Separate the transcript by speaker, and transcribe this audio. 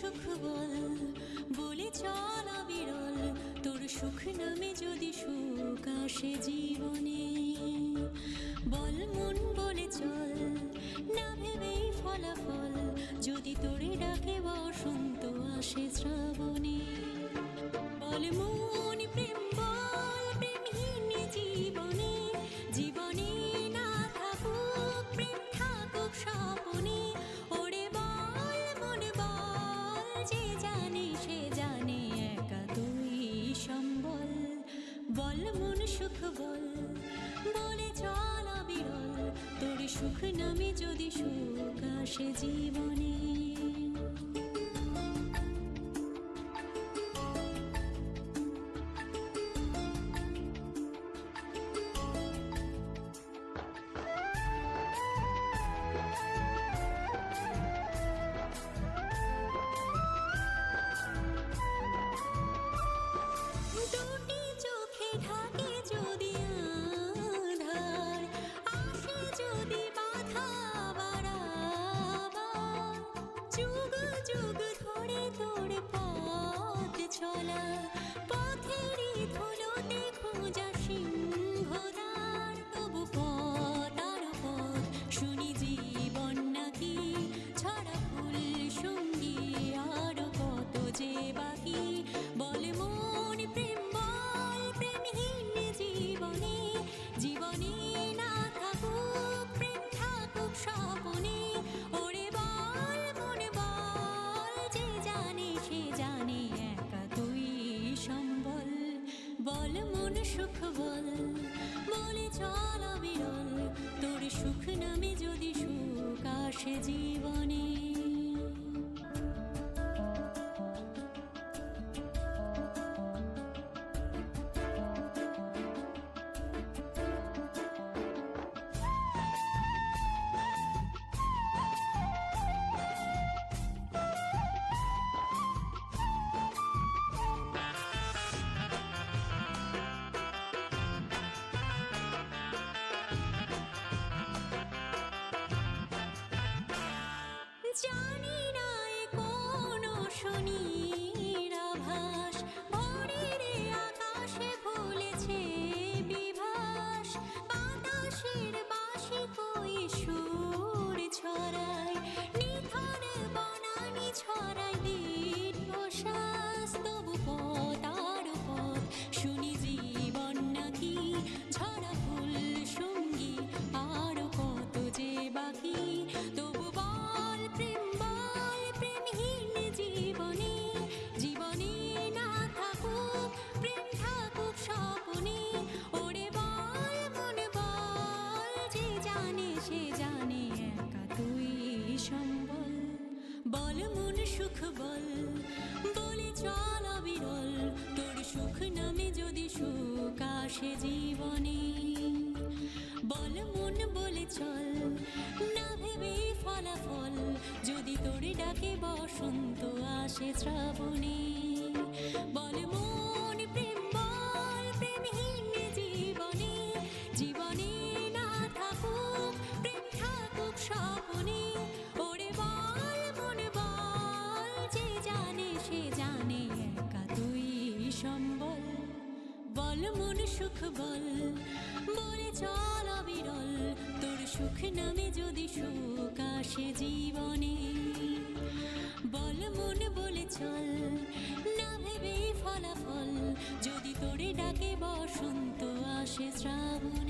Speaker 1: সুখ বল, বলে চল অবিরল, তোর সুখ নামে যদি সুখ আসে জীবনে। বল মন বলে চল, না ভেবেই ফলাফল, যদি তোরে ডাকে বসন্ত আসে শ্রাবণে। বল মন প্রেম বল, প্রেমহীন জীবনে, জীবনে না থাকুক প্রেম, থাকুক স্বপনে। ওরে বল মন বল, যে জানে সে জানে একা তুই সম্বল। বল মন সুখ বল, বলে চল অবিরল, তোর সুখ নামে যদি সুখ আসে জীবনে। বল মন সুখ বল, বলে চল অবিরল, তোর সুখ নামে যদি সুখ আসে জীবনে। জানি না এ কোন শনির আভাস, ভোরের আকাশে ভুলেছে বিভাস। বাতাসের বাঁশি কই সুর ছড়ায়, নিথর বনানি ছড়ায় দীর্ঘশ্বাস। তবু পথ আর পথ শুনি জীবন নাকি ঝরা ফুল সঙ্গী, আর কত যে বাকি। তবু বল মন সুখ বল, বলে চল অবিরল, তোর সুখ নামে যদি সুখ আসে জীবনে। বল মন বলে চল, না ভেবেই ফলাফল, যদি তোরে ডাকে বসন্ত আসে শ্রাবণে। বল মন প্রেম বল, প্রেমহীন জীবনে, জীবনে না থাকুক প্রেম, থাকুক স্বপনে। বল মন সুখ বল, বলে চল অবিরল, তোর সুখ নামে যদি সুখ আসে জীবনে। বল মন বলে চল, না ভেবেই ফলাফল, যদি তোরে ডাকে বসন্ত আসে শ্রাবণে।